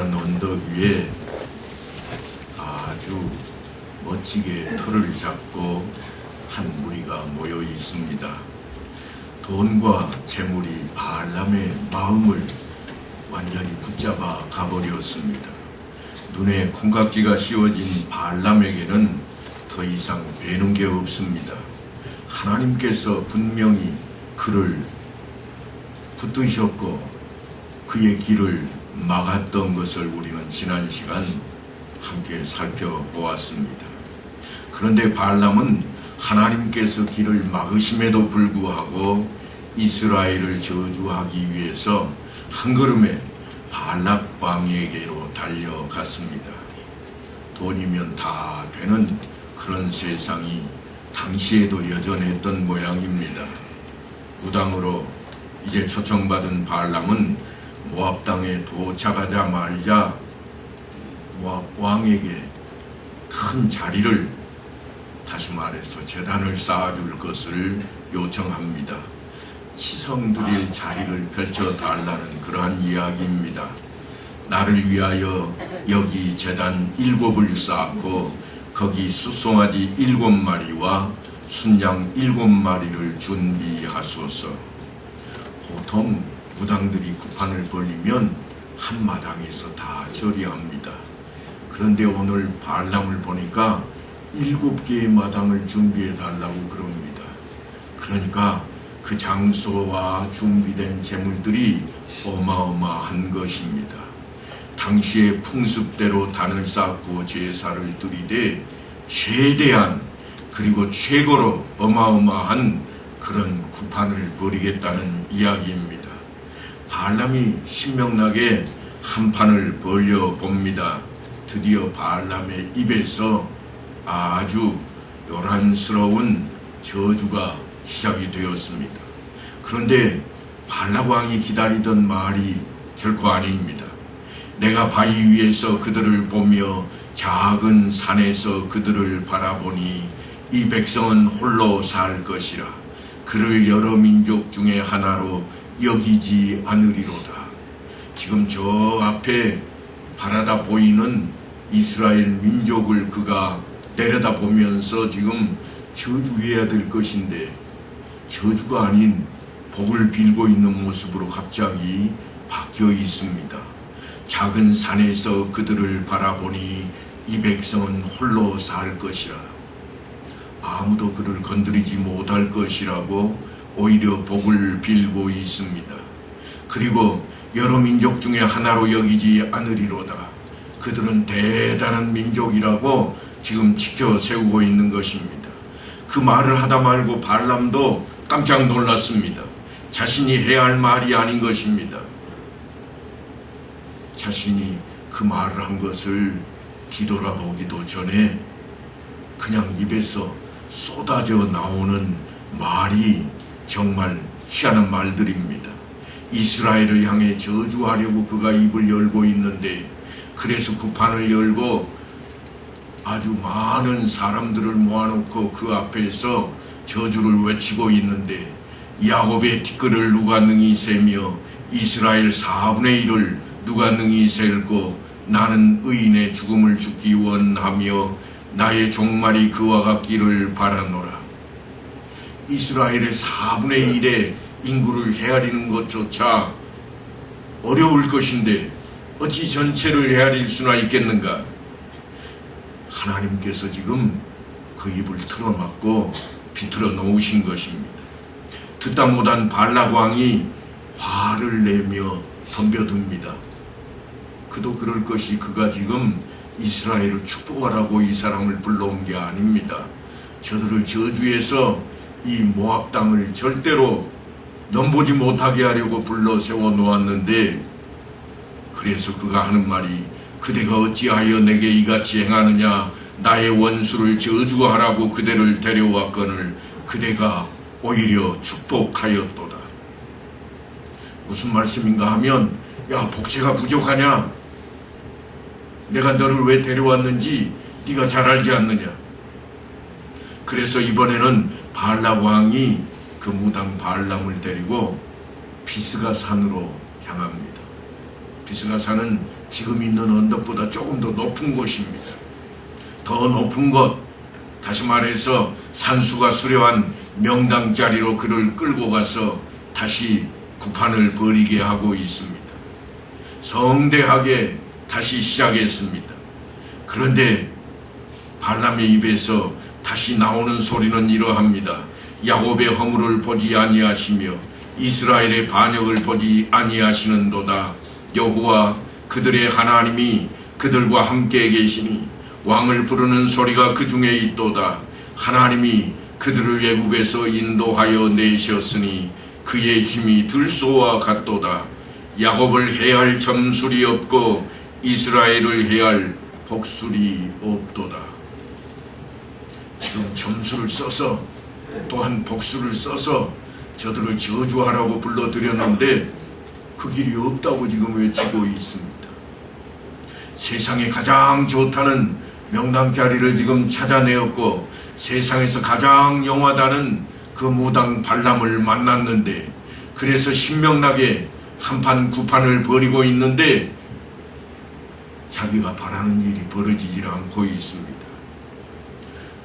커다란 언덕 위에 아주 멋지게 터를 잡고 한 무리가 모여 있습니다. 돈과 재물이 발람의 마음을 완전히 붙잡아 가버렸습니다. 눈에 콩깍지가 씌워진 발람에게는 더 이상 배는 게 없습니다. 하나님께서 분명히 그를 붙드셨고 그의 길을 막았던 것을 우리는 지난 시간 함께 살펴보았습니다. 그런데 발람은 하나님께서 길을 막으심에도 불구하고 이스라엘을 저주하기 위해서 한 걸음에 발락 왕에게로 달려갔습니다. 돈이면 다 되는 그런 세상이 당시에도 여전했던 모양입니다. 무당으로 이제 초청받은 발람은 모압 땅에 도착하자마자 모압 왕에게 큰 자리를, 다시 말해서 제단을 쌓아줄 것을 요청합니다. 치성 드릴 자리를 펼쳐달라는 그러한 이야기입니다. 나를 위하여 여기 제단 7을 쌓고 거기 숫송아지 7마리와 순양 7마리를 준비하소서. 보통 무당들이 구판을 벌리면 한 마당에서 다 처리합니다. 그런데 오늘 발람을 보니까 7개의 마당을 준비해 달라고 그럽니다. 그러니까 그 장소와 준비된 재물들이 어마어마한 것입니다. 당시의 풍습대로 단을 쌓고 제사를 드리되 최대한 그리고 최고로 어마어마한 그런 구판을 벌이겠다는 이야기입니다. 발람이 신명나게 한 판을 벌려봅니다. 드디어 발람의 입에서 아주 요란스러운 저주가 시작이 되었습니다. 그런데 발락 왕이 기다리던 말이 결코 아닙니다. 내가 바위 위에서 그들을 보며 작은 산에서 그들을 바라보니 이 백성은 홀로 살 것이라. 그를 여러 민족 중에 하나로 여기지 않으리로다. 지금 저 앞에 바라다 보이는 이스라엘 민족을 그가 내려다보면서 지금 저주해야 될 것인데 저주가 아닌 복을 빌고 있는 모습으로 갑자기 바뀌어 있습니다. 작은 산에서 그들을 바라보니 이 백성은 홀로 살 것이라. 아무도 그를 건드리지 못할 것이라고 오히려 복을 빌고 있습니다. 그리고 여러 민족 중에 하나로 여기지 않으리로다. 그들은 대단한 민족이라고 지금 지켜 세우고 있는 것입니다. 그 말을 하다 말고 발람도 깜짝 놀랐습니다. 자신이 해야 할 말이 아닌 것입니다. 자신이 그 말을 한 것을 뒤돌아보기도 전에 그냥 입에서 쏟아져 나오는 말이 정말 희한한 말들입니다. 이스라엘을 향해 저주하려고 그가 입을 열고 있는데, 그래서 구판을 열고 아주 많은 사람들을 모아놓고 그 앞에서 저주를 외치고 있는데, 야곱의 티끌을 누가 능히 세며 이스라엘 4분의 1을 누가 능히 셀고 나는 의인의 죽음을 죽기 원하며 나의 종말이 그와 같기를 바라노라. 이스라엘의 4분의 1의 인구를 헤아리는 것조차 어려울 것인데 어찌 전체를 헤아릴 수나 있겠는가. 하나님께서 지금 그 입을 틀어막고 비틀어 놓으신 것입니다. 듣다 못한 발락 왕이 화를 내며 덤벼듭니다. 그도 그럴 것이 그가 지금 이스라엘을 축복하라고 이 사람을 불러온 게 아닙니다. 저들을 저주해서 이 모압 땅을 절대로 넘보지 못하게 하려고 불러 세워 놓았는데, 그래서 그가 하는 말이 그대가 어찌하여 내게 이같이 행하느냐. 나의 원수를 저주하라고 그대를 데려왔거늘 그대가 오히려 축복하였도다. 무슨 말씀인가 하면, 야, 복세가 부족하냐? 내가 너를 왜 데려왔는지 네가 잘 알지 않느냐? 그래서 이번에는 발락 왕이 그 무당 발람을 데리고 비스가 산으로 향합니다. 비스가산은 지금 있는 언덕보다 조금 더 높은 곳입니다. 더 높은 곳, 다시 말해서 산수가 수려한 명당 자리로 그를 끌고 가서 다시 구판을 벌이게 하고 있습니다. 성대하게 다시 시작했습니다. 그런데 발람의 입에서 다시 나오는 소리는 이러합니다. 야곱의 허물을 보지 아니하시며 이스라엘의 반역을 보지 아니하시는도다. 여호와 그들의 하나님이 그들과 함께 계시니 왕을 부르는 소리가 그 중에 있도다. 하나님이 그들을 애굽에서 인도하여 내셨으니 그의 힘이 들소와 같도다. 야곱을 해할 점술이 없고 이스라엘을 해할 복술이 없도다. 지금 점술을 써서 또한 복술을 써서 저들을 저주하라고 불러들였는데 그 길이 없다고 지금 외치고 있습니다. 세상에 가장 좋다는 명당 자리를 지금 찾아내었고 세상에서 가장 영화다는 그 무당 발람을 만났는데 그래서 신명나게 한판 구판을 벌이고 있는데 자기가 바라는 일이 벌어지질 않고 있습니다.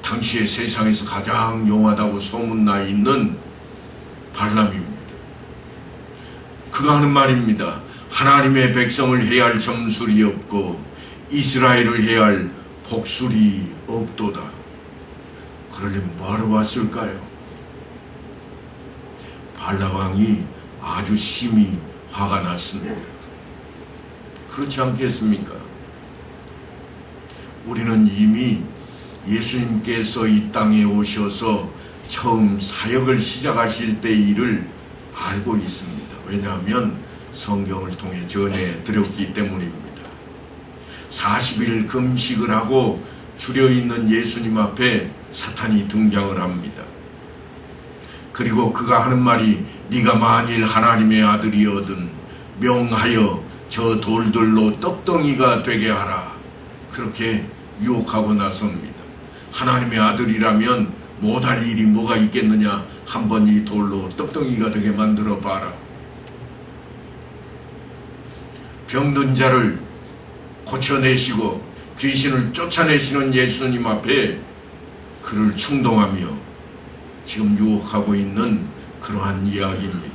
당시에 세상에서 가장 용하다고 소문나 있는 발람입니다. 그가 하는 말입니다. 하나님의 백성을 해할 점술이 없고 이스라엘을 해할 복술이 없도다. 그러려면 뭐하러 왔을까요? 발람 왕이 아주 심히 화가 났습니다. 그렇지 않겠습니까? 우리는 이미 예수님께서 이 땅에 오셔서 처음 사역을 시작하실 때 일을 알고 있습니다. 왜냐하면 성경을 통해 전해드렸기 때문입니다. 40일 금식을 하고 줄여있는 예수님 앞에 사탄이 등장을 합니다. 그리고 그가 하는 말이 네가 만일 하나님의 아들이거든 명하여 저 돌들로 떡덩이가 되게 하라. 그렇게 유혹하고 나섭니다. 하나님의 아들이라면 못할 일이 뭐가 있겠느냐. 한번 이 돌로 떡덩이가 되게 만들어 봐라. 병든 자를 고쳐내시고 귀신을 쫓아내시는 예수님 앞에 그를 충동하며 지금 유혹하고 있는 그러한 이야기입니다.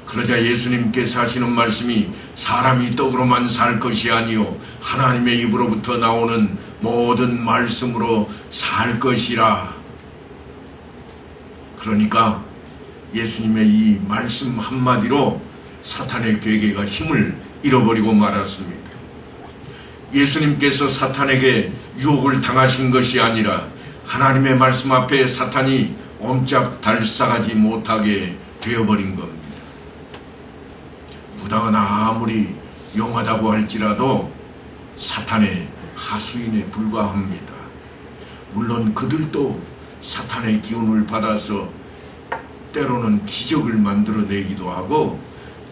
그러자 예수님께서 하시는 말씀이 사람이 떡으로만 살 것이 아니요 하나님의 입으로부터 나오는 모든 말씀으로 살 것이라. 그러니까 예수님의 이 말씀 한마디로 사탄의 괴계가 힘을 잃어버리고 말았습니다. 예수님께서 사탄에게 유혹을 당하신 것이 아니라 하나님의 말씀 앞에 사탄이 옴짝달싹하지 못하게 되어버린 겁니다. 무당은 아무리 용하다고 할지라도 사탄의 하수인에 불과합니다. 물론 그들도 사탄의 기운을 받아서 때로는 기적을 만들어내기도 하고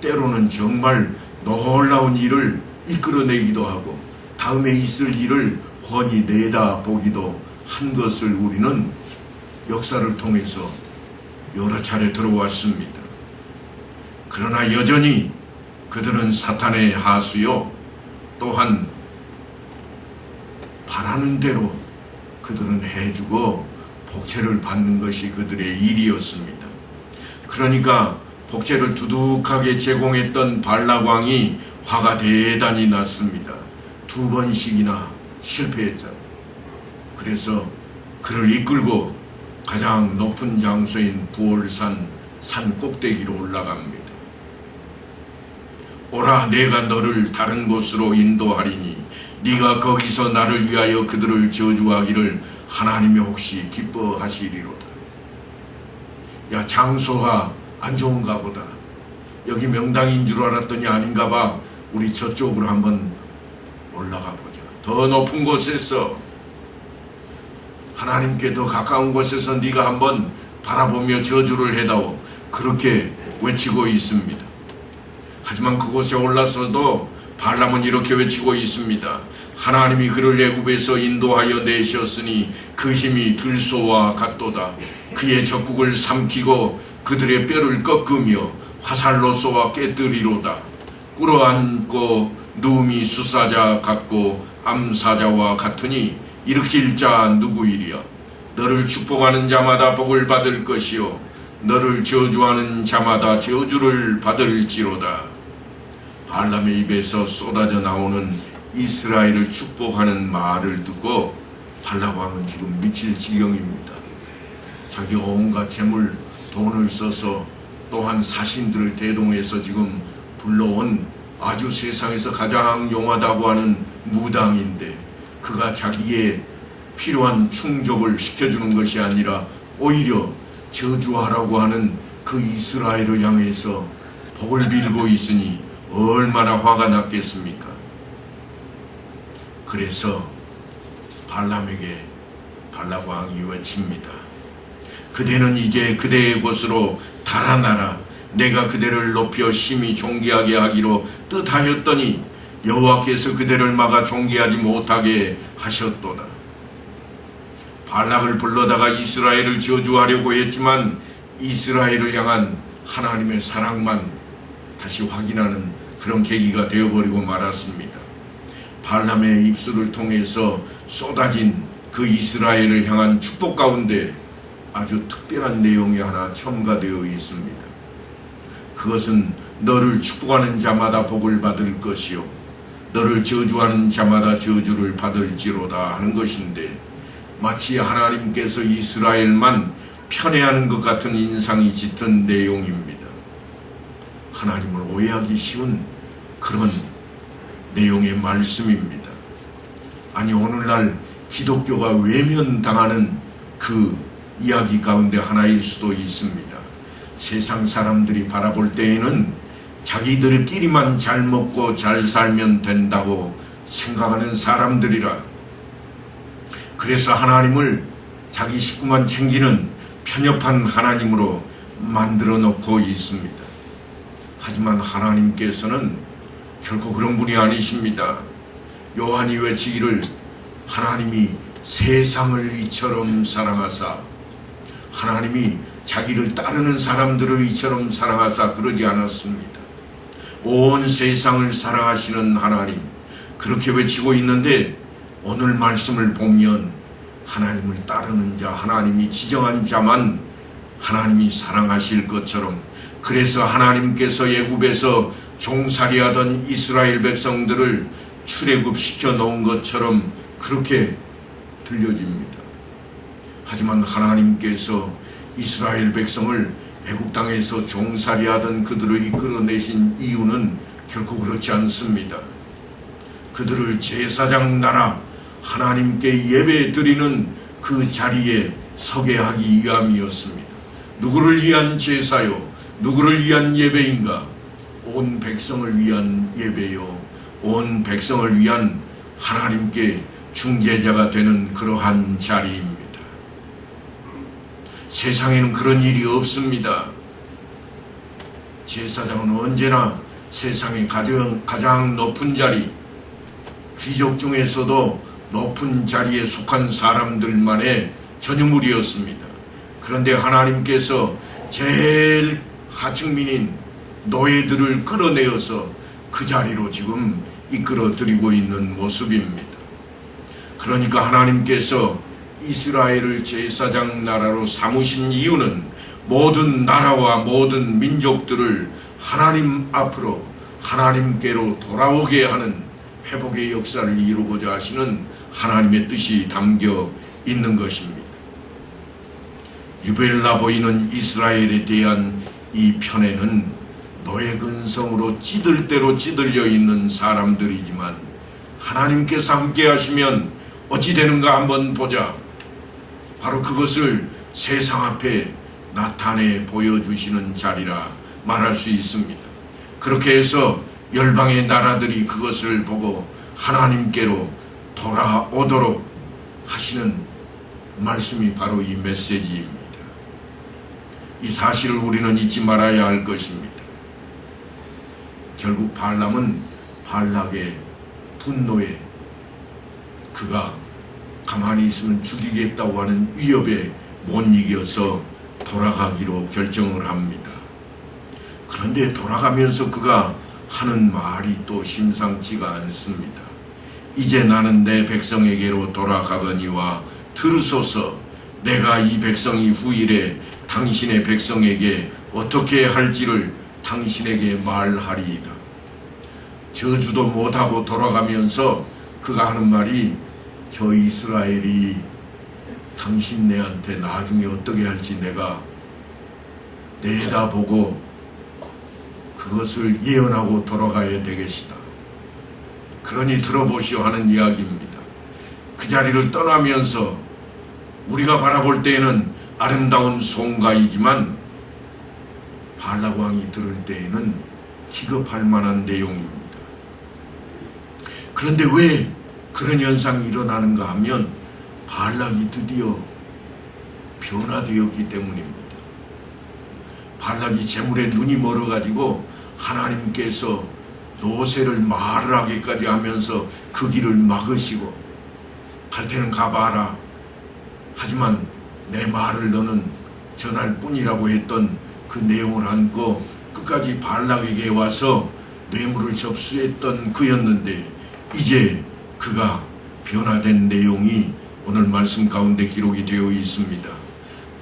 때로는 정말 놀라운 일을 이끌어내기도 하고 다음에 있을 일을 훤히 내다보기도 한 것을 우리는 역사를 통해서 여러 차례 들어왔습니다. 그러나 여전히 그들은 사탄의 하수요 또한 바라는 대로 그들은 해주고 복채를 받는 것이 그들의 일이었습니다. 그러니까 복채를 두둑하게 제공했던 발락 왕이 화가 대단히 났습니다. 2번씩이나 실패했잖아요. 그래서 그를 이끌고 가장 높은 장소인 부올산 산 꼭대기로 올라갑니다. 오라 내가 너를 다른 곳으로 인도하리니 네가 거기서 나를 위하여 그들을 저주하기를 하나님이 혹시 기뻐하시리로다. 야 장소가 안 좋은가 보다. 여기 명당인 줄 알았더니 아닌가 봐. 우리 저쪽으로 한번 올라가 보자. 더 높은 곳에서 하나님께 더 가까운 곳에서 네가 한번 바라보며 저주를 해다오. 그렇게 외치고 있습니다. 하지만 그곳에 올라서도 발람은 이렇게 외치고 있습니다. 하나님이 그를 애굽에서 인도하여 내셨으니 그 힘이 들소와 같도다. 그의 적국을 삼키고 그들의 뼈를 꺾으며 화살로 쏘아 깨뜨리로다. 꿇어앉고 누움이 수사자 같고 암사자와 같으니 일으킬 자 누구이랴. 너를 축복하는 자마다 복을 받을 것이요 너를 저주하는 자마다 저주를 받을지로다. 발람의 입에서 쏟아져 나오는 이스라엘을 축복하는 말을 듣고 발람 왕은 지금 미칠 지경입니다. 자기 온갖 재물 돈을 써서 또한 사신들을 대동해서 지금 불러온 아주 세상에서 가장 용하다고 하는 무당인데 그가 자기의 필요한 충족을 시켜주는 것이 아니라 오히려 저주하라고 하는 그 이스라엘을 향해서 복을 빌고 있으니 얼마나 화가 났겠습니까? 그래서 발람에게 발람 왕이 외칩니다. 그대는 이제 그대의 곳으로 달아나라. 내가 그대를 높여 심히 존귀하게 하기로 뜻하였더니 여호와께서 그대를 막아 존귀하지 못하게 하셨도다. 발락을 불러다가 이스라엘을 저주하려고 했지만 이스라엘을 향한 하나님의 사랑만 다시 확인하는 그런 계기가 되어버리고 말았습니다. 발람의 입술을 통해서 쏟아진 그 이스라엘을 향한 축복 가운데 아주 특별한 내용이 하나 첨가되어 있습니다. 그것은 너를 축복하는 자마다 복을 받을 것이요 너를 저주하는 자마다 저주를 받을지로다 하는 것인데 마치 하나님께서 이스라엘만 편애하는 것 같은 인상이 짙은 내용입니다. 하나님을 오해하기 쉬운 그런 내용의 말씀입니다. 아니 오늘날 기독교가 외면당하는 그 이야기 가운데 하나일 수도 있습니다. 세상 사람들이 바라볼 때에는 자기들끼리만 잘 먹고 잘 살면 된다고 생각하는 사람들이라 그래서 하나님을 자기 식구만 챙기는 편협한 하나님으로 만들어 놓고 있습니다. 하지만 하나님께서는 결코 그런 분이 아니십니다. 요한이 외치기를 하나님이 세상을 이처럼 사랑하사 하나님이 자기를 따르는 사람들을 이처럼 사랑하사 그러지 않았습니다. 온 세상을 사랑하시는 하나님 그렇게 외치고 있는데 오늘 말씀을 보면 하나님을 따르는 자 하나님이 지정한 자만 하나님이 사랑하실 것처럼 그래서 하나님께서 애굽에서 종살이하던 이스라엘 백성들을 출애굽시켜 놓은 것처럼 그렇게 들려집니다. 하지만 하나님께서 이스라엘 백성을 애굽 땅에서 종살이하던 그들을 이끌어내신 이유는 결코 그렇지 않습니다. 그들을 제사장 나라 하나님께 예배 드리는 그 자리에 서게 하기 위함이었습니다. 누구를 위한 제사요? 누구를 위한 예배인가? 온 백성을 위한 예배요. 온 백성을 위한 하나님께 중재자가 되는 그러한 자리입니다. 세상에는 그런 일이 없습니다. 제사장은 언제나 세상의 가장 높은 자리, 귀족 중에서도 높은 자리에 속한 사람들만의 전유물이었습니다. 그런데 하나님께서 제일 하층민인 노예들을 끌어내어서 그 자리로 지금 이끌어드리고 있는 모습입니다. 그러니까 하나님께서 이스라엘을 제사장 나라로 삼으신 이유는 모든 나라와 모든 민족들을 하나님 앞으로 하나님께로 돌아오게 하는 회복의 역사를 이루고자 하시는 하나님의 뜻이 담겨 있는 것입니다. 유별나 보이는 이스라엘에 대한 이 편에는 노예 근성으로 찌들 대로 찌들려 있는 사람들이지만 하나님께서 함께 하시면 어찌 되는가 한번 보자. 바로 그것을 세상 앞에 나타내 보여주시는 자리라 말할 수 있습니다. 그렇게 해서 열방의 나라들이 그것을 보고 하나님께로 돌아오도록 하시는 말씀이 바로 이 메시지입니다. 이 사실을 우리는 잊지 말아야 할 것입니다. 결국 발람은 발락의 분노에 그가 가만히 있으면 죽이겠다고 하는 위협에 못 이겨서 돌아가기로 결정을 합니다. 그런데 돌아가면서 그가 하는 말이 또 심상치가 않습니다. 이제 나는 내 백성에게로 돌아가거니와 들으소서. 내가 이 백성이 후일에 당신의 백성에게 어떻게 할지를 당신에게 말하리이다. 저주도 못하고 돌아가면서 그가 하는 말이, 저 이스라엘이 당신네한테 나중에 어떻게 할지 내가 내다보고 그것을 예언하고 돌아가야 되겠시다. 그러니 들어보시오 하는 이야기입니다. 그 자리를 떠나면서 우리가 바라볼 때에는 아름다운 송가이지만 발락 왕이 들을 때에는 기겁할 만한 내용입니다. 그런데 왜 그런 현상이 일어나는가 하면 발락이 드디어 변화되었기 때문입니다. 발락이 재물에 눈이 멀어가지고 하나님께서 노새를 말을 하기까지 하면서 그 길을 막으시고, 갈 때는 가봐라, 하지만 내 말을 너는 전할 뿐이라고 했던 그 내용을 안고 끝까지 발락에게 와서 뇌물을 접수했던 그였는데, 이제 그가 변화된 내용이 오늘 말씀 가운데 기록이 되어 있습니다.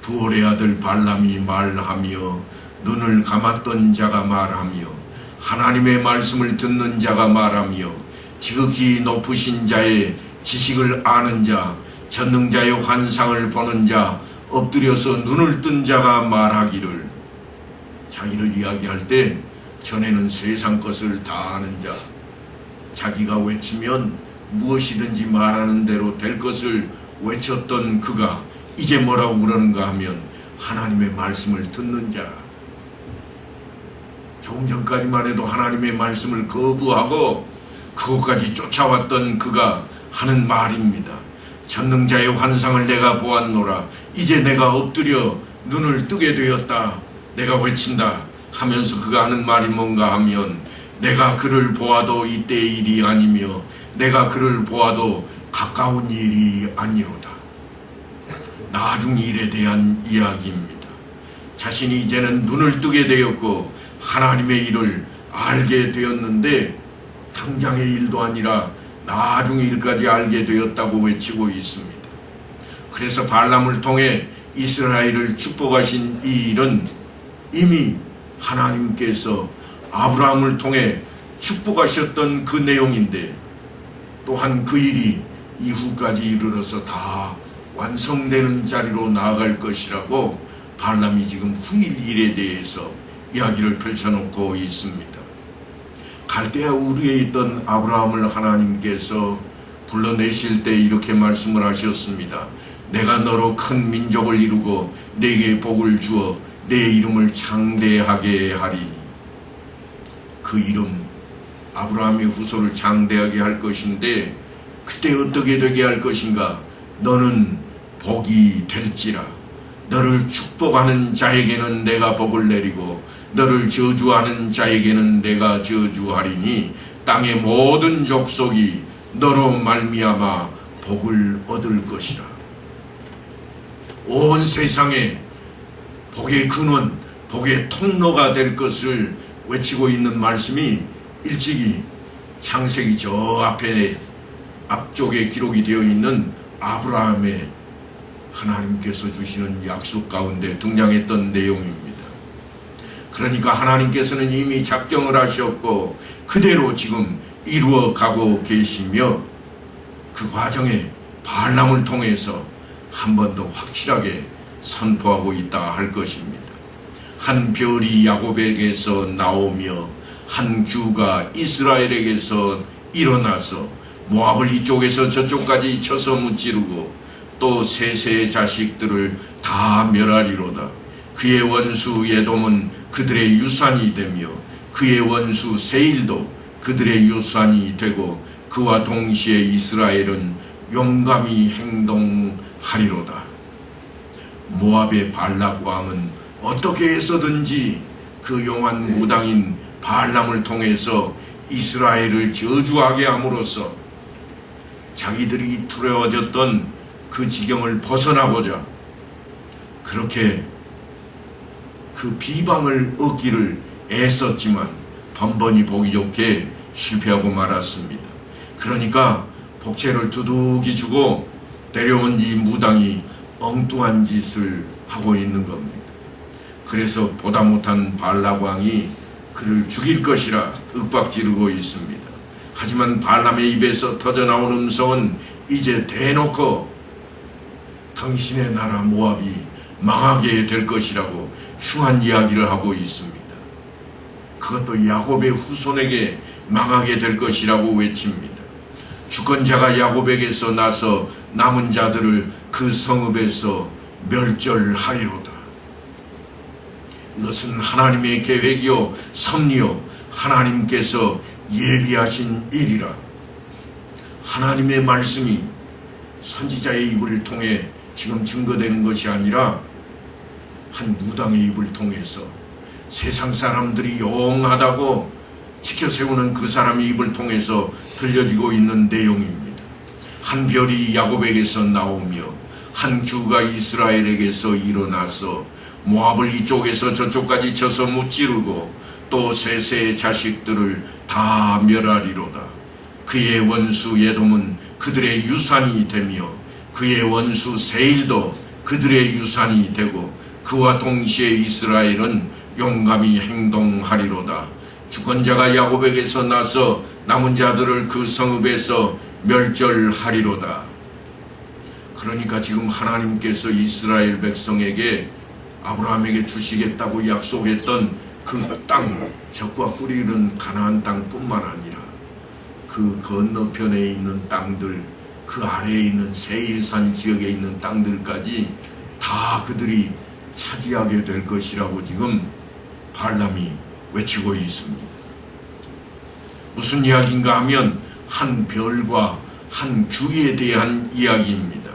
부올의 아들 발람이 말하며, 눈을 감았던 자가 말하며, 하나님의 말씀을 듣는 자가 말하며, 지극히 높으신 자의 지식을 아는 자, 전능자의 환상을 보는 자, 엎드려서 눈을 뜬 자가 말하기를, 자기를 이야기할 때 전에는 세상 것을 다 아는 자, 자기가 외치면 무엇이든지 말하는 대로 될 것을 외쳤던 그가 이제 뭐라고 그러는가 하면 하나님의 말씀을 듣는 자. 조금 전까지만 해도 하나님의 말씀을 거부하고 그것까지 쫓아왔던 그가 하는 말입니다. 전능자의 환상을 내가 보았노라. 이제 내가 엎드려 눈을 뜨게 되었다. 내가 외친다 하면서 그가 하는 말이 뭔가 하면, 내가 그를 보아도 이때의 일이 아니며 내가 그를 보아도 가까운 일이 아니로다. 나중 일에 대한 이야기입니다. 자신이 이제는 눈을 뜨게 되었고 하나님의 일을 알게 되었는데, 당장의 일도 아니라 나중의 일까지 알게 되었다고 외치고 있습니다. 그래서 발람을 통해 이스라엘을 축복하신 이 일은 이미 하나님께서 아브라함을 통해 축복하셨던 그 내용인데, 또한 그 일이 이후까지 이르러서 다 완성되는 자리로 나아갈 것이라고 발람이 지금 후일 일에 대해서 이야기를 펼쳐놓고 있습니다. 갈대아 우르에 있던 아브라함을 하나님께서 불러내실 때 이렇게 말씀을 하셨습니다. 내가 너로 큰 민족을 이루고 내게 복을 주어 내 이름을 창대하게 하리니. 그 이름, 아브라함의 후손을 장대하게 할 것인데, 그때 어떻게 되게 할 것인가? 너는 복이 될지라. 너를 축복하는 자에게는 내가 복을 내리고 너를 저주하는 자에게는 내가 저주하리니 땅의 모든 족속이 너로 말미암아 복을 얻을 것이라. 온 세상에 복의 근원, 복의 통로가 될 것을 외치고 있는 말씀이 일찍이 창세기 저 앞쪽에 기록이 되어 있는 아브라함의 하나님께서 주시는 약속 가운데 등장했던 내용입니다. 그러니까 하나님께서는 이미 작정을 하셨고 그대로 지금 이루어가고 계시며, 그 과정에 발람을 통해서 한 번 더 확실하게 선포하고 있다 할 것입니다. 한 별이 야곱에게서 나오며 한 규가 이스라엘에게서 일어나서 모압을 이쪽에서 저쪽까지 쳐서 무찌르고 또 셋의 자식들을 다 멸하리로다. 그의 원수 에돔은 그들의 유산이 되며 그의 원수 세일도 그들의 유산이 되고 그와 동시에 이스라엘은 용감히 행동하리로다. 모압의 발락 왕은 어떻게 해서든지 그 용한 무당인 발람을 통해서 이스라엘을 저주하게 함으로써 자기들이 두려워졌던 그 지경을 벗어나고자 그렇게 그 비방을 얻기를 애썼지만 번번이 보기 좋게 실패하고 말았습니다. 그러니까 복채를 두둑이 주고 데려온 이 무당이 엉뚱한 짓을 하고 있는 겁니다. 그래서 보다 못한 발락 왕이 그를 죽일 것이라 윽박지르고 있습니다. 하지만 발람의 입에서 터져나온 음성은 이제 대놓고 당신의 나라 모압이 망하게 될 것이라고 흉한 이야기를 하고 있습니다. 그것도 야곱의 후손에게 망하게 될 것이라고 외칩니다. 주권자가 야곱에게서 나서 남은 자들을 그 성읍에서 멸절하리로다. 이것은 하나님의 계획이요 섭리요 하나님께서 예비하신 일이라. 하나님의 말씀이 선지자의 입을 통해 지금 증거되는 것이 아니라 한 무당의 입을 통해서 세상 사람들이 영하다고 지켜세우는 그 사람의 입을 통해서 들려지고 있는 내용입니다. 한 별이 야곱에게서 나오며 한 규가 이스라엘에게서 일어나서 모압을 이쪽에서 저쪽까지 쳐서 무찌르고 또 셋의 자식들을 다 멸하리로다. 그의 원수 에돔은 그들의 유산이 되며 그의 원수 세일도 그들의 유산이 되고 그와 동시에 이스라엘은 용감히 행동하리로다. 주권자가 야곱에게서 나서 남은 자들을 그 성읍에서 멸절하리로다. 그러니까 지금 하나님께서 이스라엘 백성에게 아브라함에게 주시겠다고 약속했던 그 땅, 젖과 꿀이 흐르는 가나안 땅뿐만 아니라 그 건너편에 있는 땅들, 그 아래에 있는 세일산 지역에 있는 땅들까지 다 그들이 차지하게 될 것이라고 지금 발람이 외치고 있습니다. 무슨 이야기인가 하면 한 별과 한 규에 대한 이야기입니다.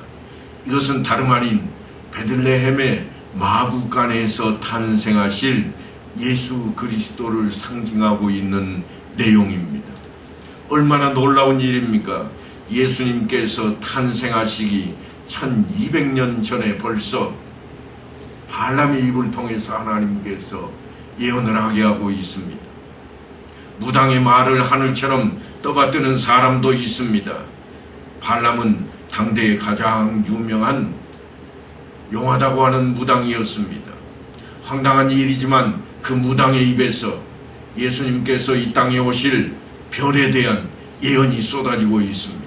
이것은 다름 아닌 베들레헴의 마구간에서 탄생하실 예수 그리스도를 상징하고 있는 내용입니다. 얼마나 놀라운 일입니까? 예수님께서 탄생하시기 1200년 전에 벌써 발람의 입을 통해서 하나님께서 예언을 하게 하고 있습니다. 무당의 말을 하늘처럼 떠받드는 사람도 있습니다. 발람은 당대의 가장 유명한 용하다고 하는 무당이었습니다. 황당한 일이지만 그 무당의 입에서 예수님께서 이 땅에 오실 별에 대한 예언이 쏟아지고 있습니다.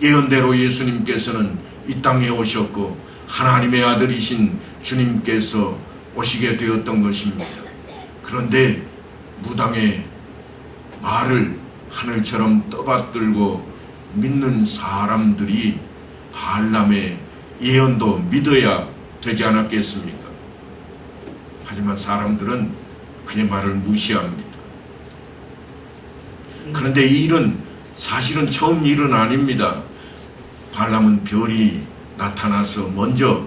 예언대로 예수님께서는 이 땅에 오셨고 하나님의 아들이신 주님께서 오시게 되었던 것입니다. 그런데 무당의 말을 하늘처럼 떠받들고 믿는 사람들이 발람의 예언도 믿어야 되지 않았겠습니까? 하지만 사람들은 그의 말을 무시합니다. 그런데 이 일은 사실은 처음 일은 아닙니다. 발람은 별이 나타나서 먼저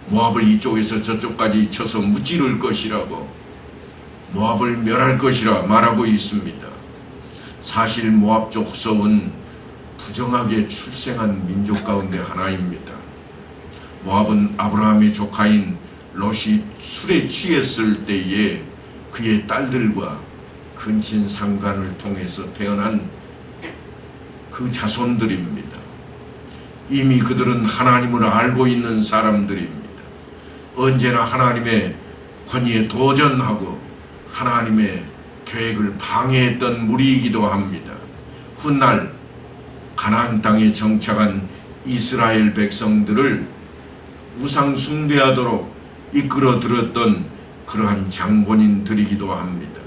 모압을 이쪽에서 저쪽까지 쳐서 무찌를 것이라고 모압을 멸할 것이라 말하고 있습니다. 사실 모압 족속은 부정하게 출생한 민족 가운데 하나입니다. 모압은 아브라함의 조카인 롯이 술에 취했을 때에 그의 딸들과 근친상간을 통해서 태어난 그 자손들입니다. 이미 그들은 하나님을 알고 있는 사람들입니다. 언제나 하나님의 권위에 도전하고 하나님의 계획을 방해했던 무리이기도 합니다. 훗날 가나안 땅에 정착한 이스라엘 백성들을 우상 숭배하도록 이끌어 들었던 그러한 장본인들이기도 합니다.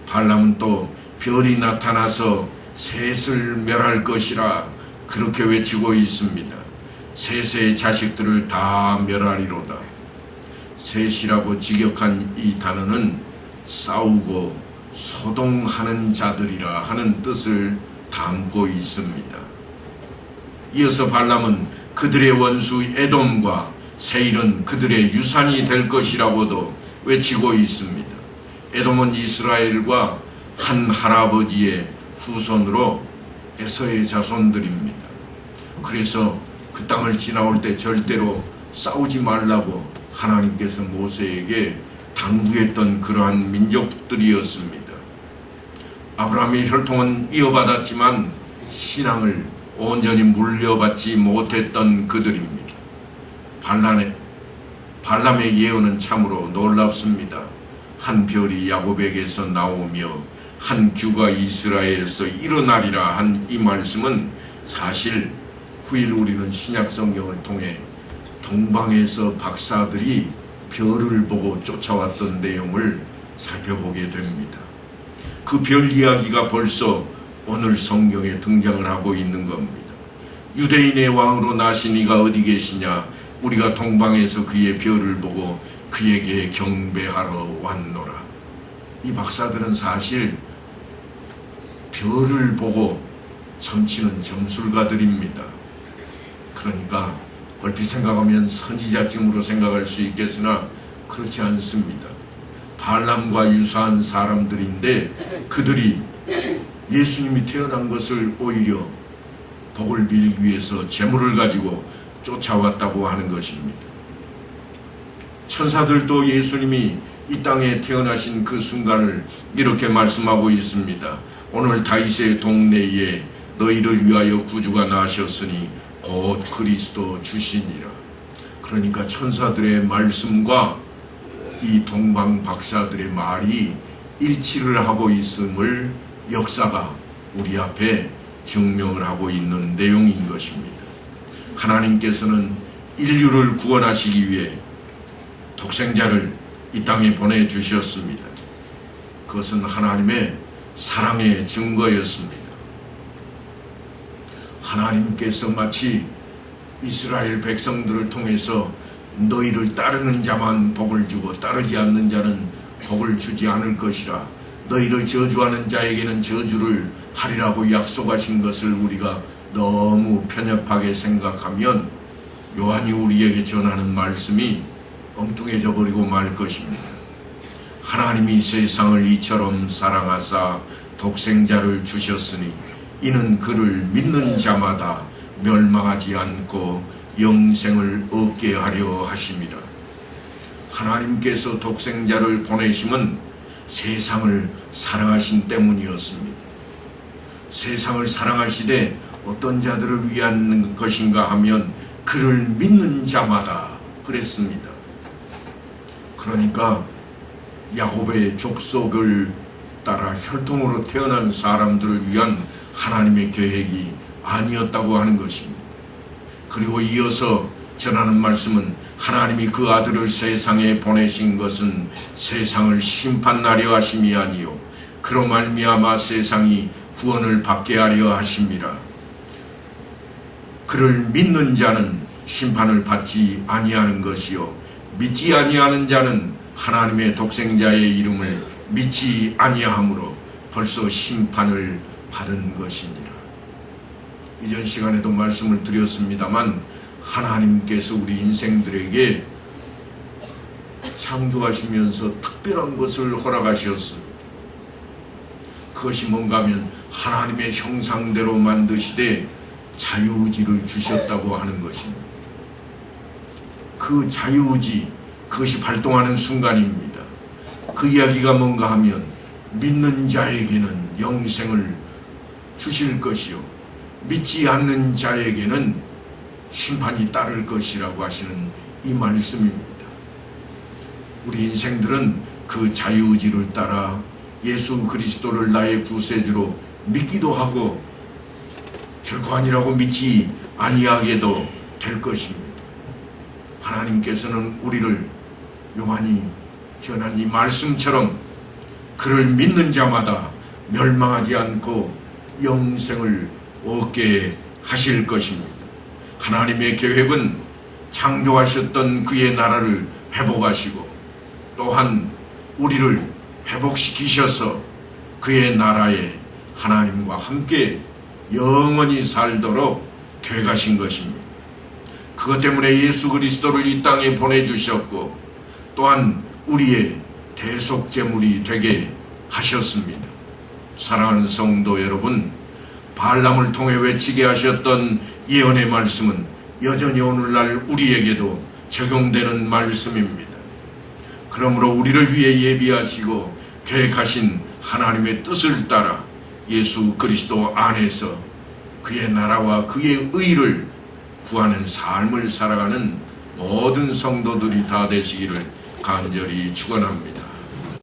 발람은 또 별이 나타나서 셋을 멸할 것이라 그렇게 외치고 있습니다. 셋의 자식들을 다 멸하리로다. 셋이라고 직역한 이 단어는 싸우고 소동하는 자들이라 하는 뜻을 담고 있습니다. 이어서 발람은 그들의 원수 에돔과 세일은 그들의 유산이 될 것이라고도 외치고 있습니다. 에돔은 이스라엘과 한 할아버지의 후손으로 에서의 자손들입니다. 그래서 그 땅을 지나올 때 절대로 싸우지 말라고 하나님께서 모세에게 당부했던 그러한 민족들이었습니다. 아브라함의 혈통은 이어받았지만 신앙을 온전히 물려받지 못했던 그들입니다. 발람의 예언은 참으로 놀랍습니다. 한 별이 야곱에게서 나오며 한 규가 이스라엘에서 일어나리라 한 이 말씀은 사실 후일 우리는 신약 성경을 통해 동방에서 박사들이 별을 보고 쫓아왔던 내용을 살펴보게 됩니다. 그 별 이야기가 벌써 오늘 성경에 등장을 하고 있는 겁니다. 유대인의 왕으로 나신 이가 어디 계시냐? 우리가 동방에서 그의 별을 보고 그에게 경배하러 왔노라. 이 박사들은 사실 별을 보고 점치는 점술가들입니다. 그러니까 얼핏 생각하면 선지자쯤으로 생각할 수 있겠으나 그렇지 않습니다. 발람과 유사한 사람들인데 그들이 예수님이 태어난 것을 오히려 복을 빌기 위해서 재물을 가지고 쫓아왔다고 하는 것입니다. 천사들도 예수님이 이 땅에 태어나신 그 순간을 이렇게 말씀하고 있습니다. 오늘 다윗의 동네에 너희를 위하여 구주가 나셨으니 곧 그리스도 주시니라. 그러니까 천사들의 말씀과 이 동방 박사들의 말이 일치를 하고 있음을 역사가 우리 앞에 증명을 하고 있는 내용인 것입니다. 하나님께서는 인류를 구원하시기 위해 독생자를 이 땅에 보내주셨습니다. 그것은 하나님의 사랑의 증거였습니다. 하나님께서 마치 이스라엘 백성들을 통해서 너희를 따르는 자만 복을 주고 따르지 않는 자는 복을 주지 않을 것이라, 너희를 저주하는 자에게는 저주를 하리라고 약속하신 것을 우리가 너무 편협하게 생각하면 요한이 우리에게 전하는 말씀이 엉뚱해져 버리고 말 것입니다. 하나님이 세상을 이처럼 사랑하사 독생자를 주셨으니 이는 그를 믿는 자마다 멸망하지 않고 영생을 얻게 하려 하심이라. 하나님께서 독생자를 보내심은 세상을 사랑하신 때문이었습니다. 세상을 사랑하시되 어떤 자들을 위한 것인가 하면 그를 믿는 자마다 그랬습니다. 그러니까 야곱의 족속을 따라 혈통으로 태어난 사람들을 위한 하나님의 계획이 아니었다고 하는 것입니다. 그리고 이어서 전하는 말씀은 하나님이 그 아들을 세상에 보내신 것은 세상을 심판하려 하심이 아니요 그로 말미암아 세상이 구원을 받게 하려 하심이라. 그를 믿는 자는 심판을 받지 아니하는 것이요 믿지 아니하는 자는 하나님의 독생자의 이름을 믿지 아니하므로 벌써 심판을 받은 것이니라. 이전 시간에도 말씀을 드렸습니다만 하나님께서 우리 인생들에게 창조하시면서 특별한 것을 허락하셨습니다. 그것이 뭔가 하면 하나님의 형상대로 만드시되 자유의지를 주셨다고 하는 것입니다. 그 자유의지, 그것이 발동하는 순간입니다. 그 이야기가 뭔가 하면 믿는 자에게는 영생을 주실 것이요 믿지 않는 자에게는 심판이 따를 것이라고 하시는 이 말씀입니다. 우리 인생들은 그 자유의지를 따라 예수 그리스도를 나의 구세주로 믿기도 하고 결코 아니라고 믿지 아니하게도 될 것입니다. 하나님께서는 우리를 요한이 전한 이 말씀처럼 그를 믿는 자마다 멸망하지 않고 영생을 얻게 하실 것입니다. 하나님의 계획은 창조하셨던 그의 나라를 회복하시고 또한 우리를 회복시키셔서 그의 나라에 하나님과 함께 영원히 살도록 계획하신 것입니다. 그것 때문에 예수 그리스도를 이 땅에 보내주셨고 또한 우리의 대속제물이 되게 하셨습니다. 사랑하는 성도 여러분, 발람을 통해 외치게 하셨던 예언의 말씀은 여전히 오늘날 우리에게도 적용되는 말씀입니다. 그러므로 우리를 위해 예비하시고 계획하신 하나님의 뜻을 따라 예수 그리스도 안에서 그의 나라와 그의 의를 구하는 삶을 살아가는 모든 성도들이 다 되시기를 간절히 축원합니다.